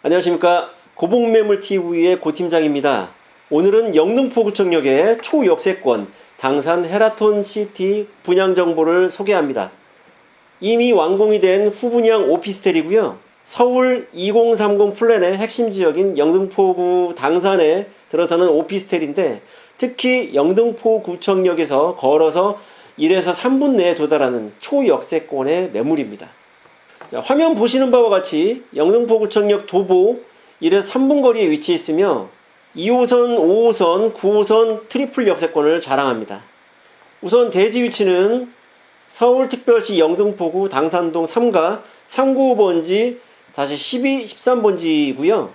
안녕하십니까. 고봉매물TV의 고팀장입니다. 오늘은 영등포구청역의 초역세권 당산 헤라톤시티 분양 정보를 소개합니다. 이미 완공이 된 후분양 오피스텔이고요. 서울 2030 플랜의 핵심 지역인 영등포구 당산에 들어서는 오피스텔인데, 특히 영등포구청역에서 걸어서 1에서 3분 내에 도달하는 초역세권의 매물입니다. 자, 화면 보시는 바와 같이 영등포구청역 도보 1에서 3분 거리에 위치해 있으며 2호선, 5호선, 9호선 트리플 역세권을 자랑합니다. 우선 대지 위치는 서울특별시 영등포구 당산동 3가 395번지 12 13번지이고요.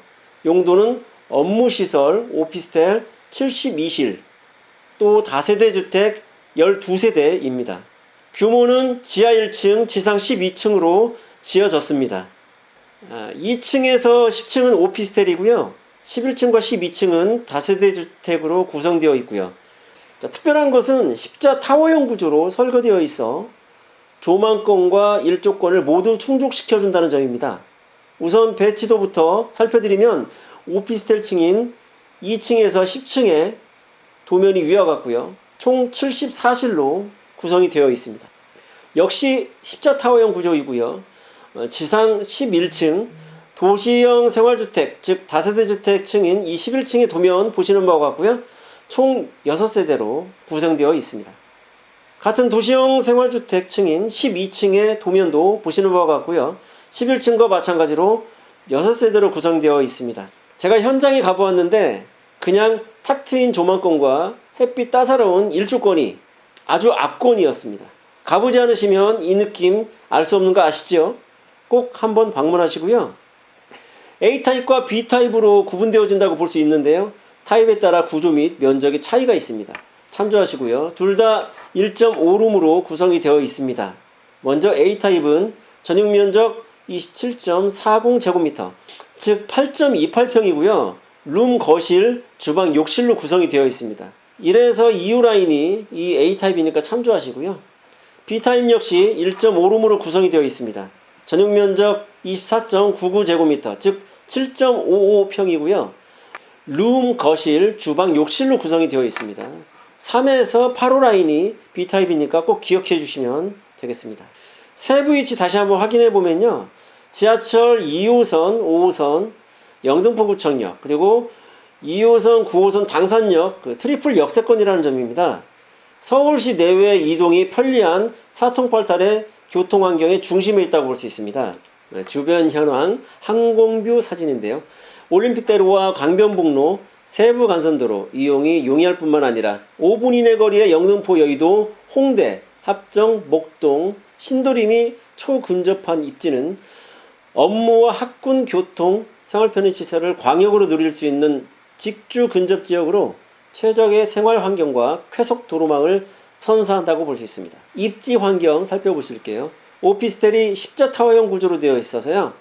용도는 업무시설, 오피스텔 72실, 또 다세대 주택 12세대입니다. 규모는 지하 1층, 지상 12층으로 지어졌습니다. 2층에서 10층은 오피스텔이고요. 11층과 12층은 다세대 주택으로 구성되어 있고요. 자, 특별한 것은 십자 타워형 구조로 설계되어 있어 조망권과 일조권을 모두 충족시켜준다는 점입니다. 우선 배치도부터 살펴드리면 오피스텔 층인 2층에서 10층에 도면이 위와 같고요. 총 74실로 구성이 되어 있습니다. 역시 십자 타워형 구조이고요. 지상 11층 도시형 생활주택, 즉 다세대 주택층인 이 11층의 도면 보시는 바와 같고요. 총 6세대로 구성되어 있습니다. 같은 도시형 생활주택층인 12층의 도면도 보시는 바와 같고요. 11층과 마찬가지로 6세대로 구성되어 있습니다. 제가 현장에 가보았는데 그냥 탁 트인 조망권과 햇빛 따사로운 일조권이 아주 압권이었습니다. 가보지 않으시면 이 느낌 알 수 없는 거 아시죠? 꼭 한번 방문하시고요. A타입과 B타입으로 구분되어진다고 볼 수 있는데요. 타입에 따라 구조 및 면적의 차이가 있습니다. 참조하시고요. 둘 다 1.5룸으로 구성이 되어 있습니다. 먼저 A타입은 전용면적 27.40제곱미터, 즉 8.28평이고요. 룸, 거실, 주방, 욕실로 구성이 되어 있습니다. 1에서 2호 라인이 이 A타입이니까 참조하시고요. B타입 역시 1.5룸으로 구성이 되어 있습니다. 전용 면적 24.99제곱미터, 즉 7.55평이고요. 룸, 거실, 주방, 욕실로 구성이 되어 있습니다. 3에서 8호 라인이 B타입이니까 꼭 기억해 주시면 되겠습니다. 세부 위치 다시 한번 확인해 보면요. 지하철 2호선, 5호선, 영등포구청역, 그리고 2호선, 9호선 당산역 트리플 역세권이라는 점입니다. 서울시 내외 이동이 편리한 사통팔달의 교통환경의 중심에 있다고 볼 수 있습니다. 주변 현황 항공뷰 사진인데요. 올림픽대로와 강변북로, 세부 간선도로 이용이 용이할 뿐만 아니라 5분 이내 거리의 영등포, 여의도, 홍대, 합정, 목동, 신도림이 초근접한 입지는 업무와 학군, 교통, 생활편의시설을 광역으로 누릴 수 있는 직주 근접 지역으로 최적의 생활 환경과 쾌속 도로망을 선사한다고 볼 수 있습니다. 입지 환경 살펴보실게요. 오피스텔이 십자 타워형 구조로 되어 있어서요.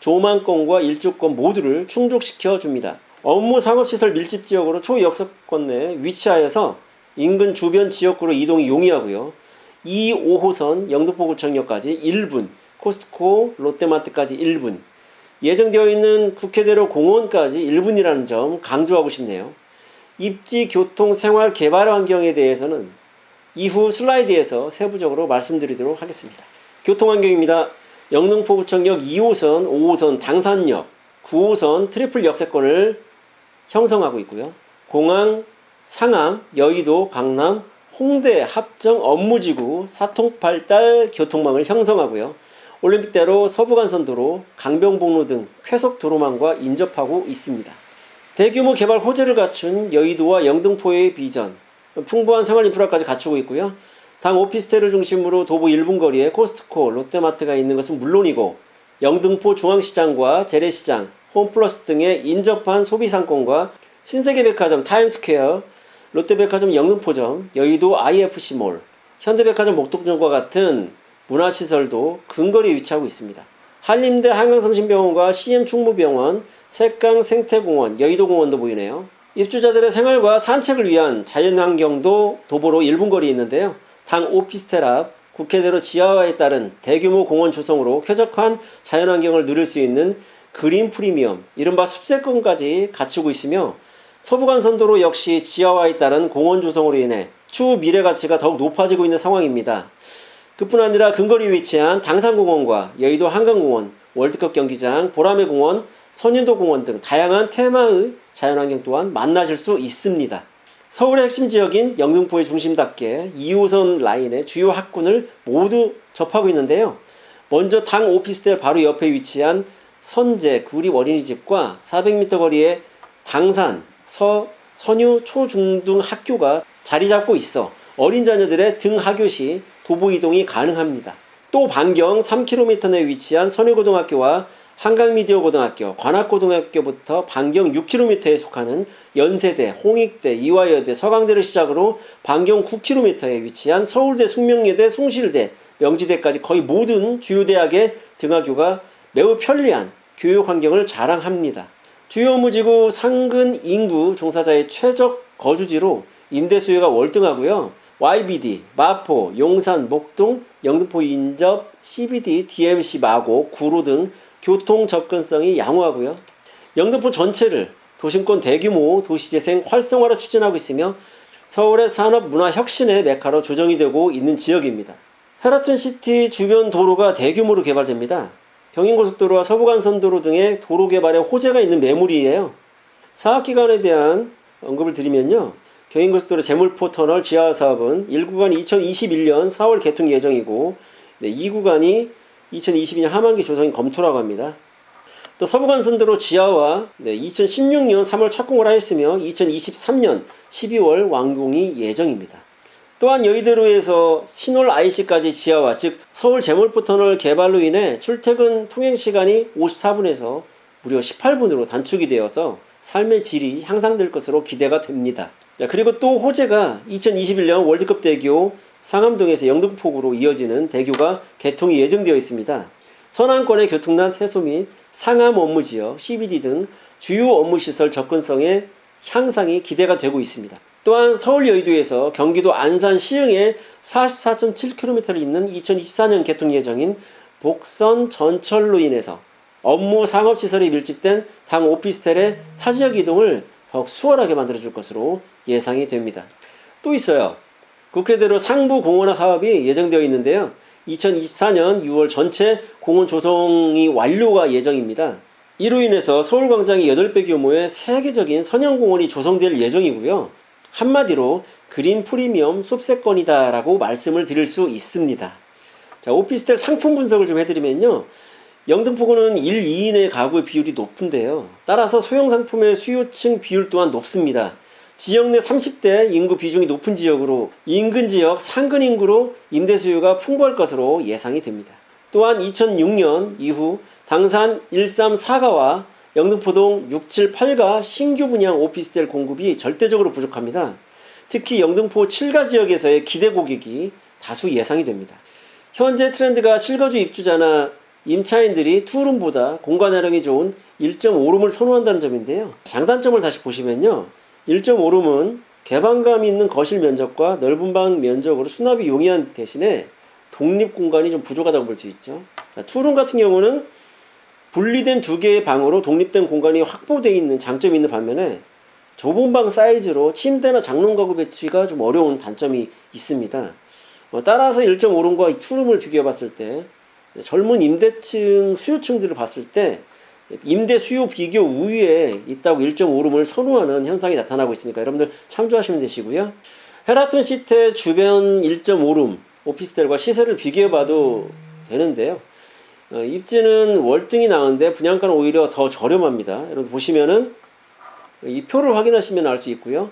조망권과 일조권 모두를 충족시켜 줍니다. 업무 상업시설 밀집 지역으로 초역세권 내에 위치하여서 인근 주변 지역구로 이동이 용이하고요. 2, 5호선 영등포구청역까지 1분, 코스트코, 롯데마트까지 1분, 예정되어 있는 국회대로 공원까지 1분이라는 점 강조하고 싶네요. 입지, 교통, 생활, 개발 환경에 대해서는 이후 슬라이드에서 세부적으로 말씀드리도록 하겠습니다. 교통환경입니다. 영등포구청역 2호선, 5호선 당산역, 9호선 트리플 역세권을 형성하고 있고요. 공항, 상암, 여의도, 강남, 홍대, 합정, 업무지구, 사통팔달 교통망을 형성하고요. 올림픽대로, 서부간선도로, 강변북로 등 쾌속 도로망과 인접하고 있습니다. 대규모 개발 호재를 갖춘 여의도와 영등포의 비전, 풍부한 생활 인프라까지 갖추고 있고요. 당 오피스텔을 중심으로 도보 1분 거리에 코스트코, 롯데마트가 있는 것은 물론이고 영등포 중앙시장과 재래시장, 홈플러스 등의 인접한 소비상권과 신세계백화점 타임스퀘어, 롯데백화점 영등포점, 여의도 IFC몰, 현대백화점 목동점과 같은 문화시설도 근거리에 위치하고 있습니다. 한림대 한강성심병원과 CM충무병원, 색강 생태공원, 여의도공원도 보이네요. 입주자들의 생활과 산책을 위한 자연환경도 도보로 1분 거리에 있는데요. 당 오피스텔 앞 국회대로 지하화에 따른 대규모 공원 조성으로 쾌적한 자연환경을 누릴 수 있는 그린 프리미엄, 이른바 숲세권까지 갖추고 있으며 서부간선도로 역시 지하화에 따른 공원 조성으로 인해 추후 미래 가치가 더욱 높아지고 있는 상황입니다. 그뿐 아니라 근거리에 위치한 당산공원과 여의도 한강공원, 월드컵 경기장, 보라매공원, 선인도공원 등 다양한 테마의 자연환경 또한 만나실 수 있습니다. 서울의 핵심 지역인 영등포의 중심답게 2호선 라인의 주요 학군을 모두 접하고 있는데요. 먼저 당 오피스텔 바로 옆에 위치한 선제 구립 어린이집과 400m 거리의 당산, 선유, 초중등 학교가 자리 잡고 있어 어린 자녀들의 등하교 시 도보 이동이 가능합니다. 또 반경 3km 내에 위치한 선유고등학교와 한강미디어고등학교, 관악고등학교부터 반경 6km에 속하는 연세대, 홍익대, 이화여대, 서강대를 시작으로 반경 9km에 위치한 서울대, 숙명여대, 숭실대, 명지대까지 거의 모든 주요 대학의 등하교가 매우 편리한 교육 환경을 자랑합니다. 주요 업무지구 상근 인구 종사자의 최적 거주지로 임대 수요가 월등하고요. YBD, 마포, 용산, 목동, 영등포 인접, CBD, DMC, 마곡, 구로 등 교통 접근성이 양호하고요. 영등포 전체를 도심권 대규모 도시재생 활성화로 추진하고 있으며 서울의 산업 문화 혁신의 메카로 조정이 되고 있는 지역입니다. 헤라튼시티 주변 도로가 대규모로 개발됩니다. 경인고속도로와 서부간선도로 등의 도로 개발에 호재가 있는 매물이에요. 사업기간에 대한 언급을 드리면요. 경인고속도로 제물포 터널 지하 사업은 1구간이 2021년 4월 개통 예정이고 2구간이 2022년 하반기 조성이 검토라고 합니다. 또 서부간선도로 지하와 2016년 3월 착공을 하였으며 2023년 12월 완공이 예정입니다. 또한 여의도로에서 신월 IC까지 지하화, 즉 서울 제물포 터널 개발로 인해 출퇴근 통행시간이 54분에서 무려 18분으로 단축이 되어서 삶의 질이 향상될 것으로 기대가 됩니다. 그리고 또 호재가 2021년 월드컵 대교 상암동에서 영등포구로 이어지는 대교가 개통이 예정되어 있습니다. 서남권의 교통난 해소 및 상암 업무지역, CBD 등 주요 업무시설 접근성의 향상이 기대가 되고 있습니다. 또한 서울 여의도에서 경기도 안산 시흥에 44.7km를 잇는 2024년 개통 예정인 복선 전철로 인해서 업무 상업시설이 밀집된 당 오피스텔의 타지역 이동을 더욱 수월하게 만들어줄 것으로 예상이 됩니다. 또 있어요. 국회대로 상부 공원화 사업이 예정되어 있는데요. 2024년 6월 전체 공원 조성이 완료가 예정입니다. 이로 인해서 서울광장이 8배 규모의 세계적인 선형공원이 조성될 예정이고요. 한마디로 그린 프리미엄 숲세권이다 라고 말씀을 드릴 수 있습니다. 자, 오피스텔 상품 분석을 좀 해드리면요. 영등포구는 1, 2인의 가구 비율이 높은데요. 따라서 소형상품의 수요층 비율 또한 높습니다. 지역 내 30대 인구 비중이 높은 지역으로 인근 지역 상근 인구로 임대 수요가 풍부할 것으로 예상이 됩니다. 또한 2006년 이후 당산 134가와 영등포동 678가 신규 분양 오피스텔 공급이 절대적으로 부족합니다. 특히 영등포 7가 지역에서의 기대 고객이 다수 예상이 됩니다. 현재 트렌드가 실거주 입주자나 임차인들이 투룸보다 공간 활용이 좋은 1.5룸을 선호한다는 점인데요. 장단점을 다시 보시면요. 1.5룸은 개방감 있는 거실 면적과 넓은 방 면적으로 수납이 용이한 대신에 독립 공간이 좀 부족하다고 볼 수 있죠. 자, 투룸 같은 경우는 분리된 두 개의 방으로 독립된 공간이 확보되어 있는 장점이 있는 반면에 좁은 방 사이즈로 침대나 장롱 가구 배치가 좀 어려운 단점이 있습니다. 따라서 1.5룸과 투룸을 비교해 봤을 때 젊은 임대층 수요층들을 봤을 때 임대 수요 비교 우위에 있다고 1.5룸을 선호하는 현상이 나타나고 있으니까 여러분들 참조하시면 되시고요. 헤라튼시티 주변 1.5룸 오피스텔과 시세를 비교해 봐도 되는데요. 입지는 월등히 나은데 분양가는 오히려 더 저렴합니다. 여러분 보시면은 이 표를 확인하시면 알 수 있고요.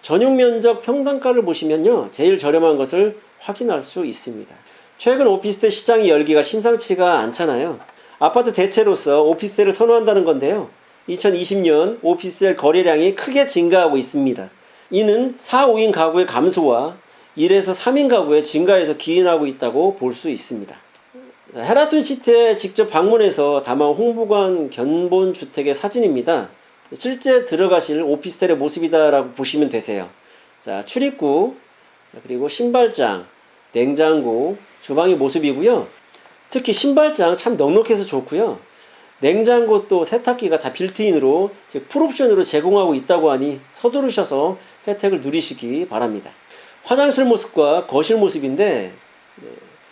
전용 면적 평당가를 보시면요. 제일 저렴한 것을 확인할 수 있습니다. 최근 오피스텔 시장이 열기가 심상치가 않잖아요. 아파트 대체로서 오피스텔을 선호한다는 건데요. 2020년 오피스텔 거래량이 크게 증가하고 있습니다. 이는 4, 5인 가구의 감소와 1에서 3인 가구의 증가에서 기인하고 있다고 볼 수 있습니다. 헤라튼시티에 직접 방문해서 담아 홍보관 견본주택의 사진입니다. 실제 들어가실 오피스텔의 모습이다라고 보시면 되세요. 자, 출입구, 그리고 신발장, 냉장고, 주방의 모습이고요. 특히 신발장 참 넉넉해서 좋고요. 냉장고 또 세탁기가 다 빌트인으로 즉 풀옵션으로 제공하고 있다고 하니 서두르셔서 혜택을 누리시기 바랍니다. 화장실 모습과 거실 모습인데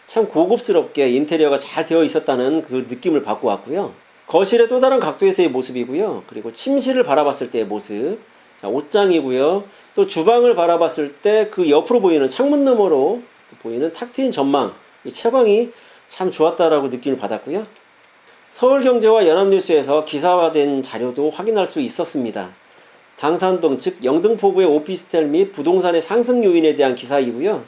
참 고급스럽게 인테리어가 잘 되어 있었다는 그 느낌을 받고 왔고요. 거실의 또 다른 각도에서의 모습이고요. 그리고 침실을 바라봤을 때의 모습, 자, 옷장이고요. 또 주방을 바라봤을 때 그 옆으로 보이는 창문 너머로 보이는 탁 트인 전망, 이 채광이 참 좋았다라고 느낌을 받았고요. 서울경제와 연합뉴스에서 기사화된 자료도 확인할 수 있었습니다. 당산동 즉 영등포구의 오피스텔 및 부동산의 상승 요인에 대한 기사이고요.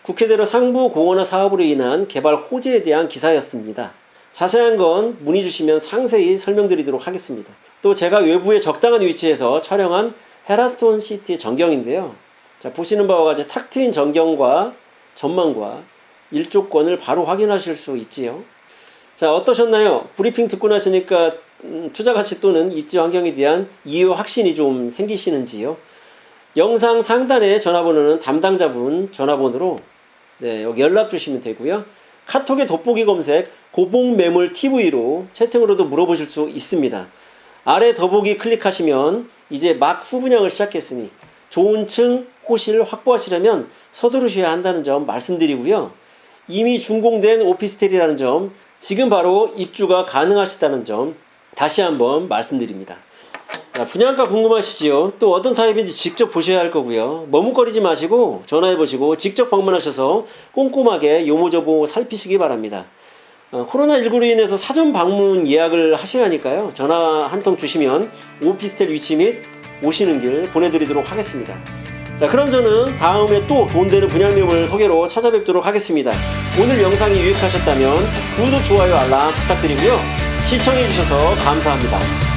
국회대로 상부 공원화 사업으로 인한 개발 호재에 대한 기사였습니다. 자세한 건 문의 주시면 상세히 설명드리도록 하겠습니다. 또 제가 외부에 적당한 위치에서 촬영한 헤라톤 시티 전경인데요. 자, 보시는 바와 같이 탁 트인 전경과 전망과 일조권을 바로 확인하실 수 있지요. 자, 어떠셨나요? 브리핑 듣고 나시니까 투자 가치 또는 입지 환경에 대한 이해와 확신이 좀 생기시는지요? 영상 상단에 전화번호는 담당자분 전화번호로 여기 연락 주시면 되고요. 카톡의 돋보기 검색 고봉매물TV로 채팅으로도 물어보실 수 있습니다. 아래 더보기 클릭하시면 이제 막 후분양을 시작했으니 좋은 층 호실 확보하시려면 서두르셔야 한다는 점 말씀드리고요. 이미 준공된 오피스텔이라는 점, 지금 바로 입주가 가능하시다는 점 다시 한번 말씀드립니다. 자, 분양가 궁금하시지요? 또 어떤 타입인지 직접 보셔야 할 거고요. 머뭇거리지 마시고 전화해보시고 직접 방문하셔서 꼼꼼하게 요모저모 살피시기 바랍니다. 코로나19로 인해서 사전 방문 예약을 하셔야 하니까요. 전화 한 통 주시면 오피스텔 위치 및 오시는 길 보내드리도록 하겠습니다. 자, 그럼 저는 다음에 또 돈되는 분양매물 소개로 찾아뵙도록 하겠습니다. 오늘 영상이 유익하셨다면 구독, 좋아요, 알람 부탁드리고요. 시청해주셔서 감사합니다.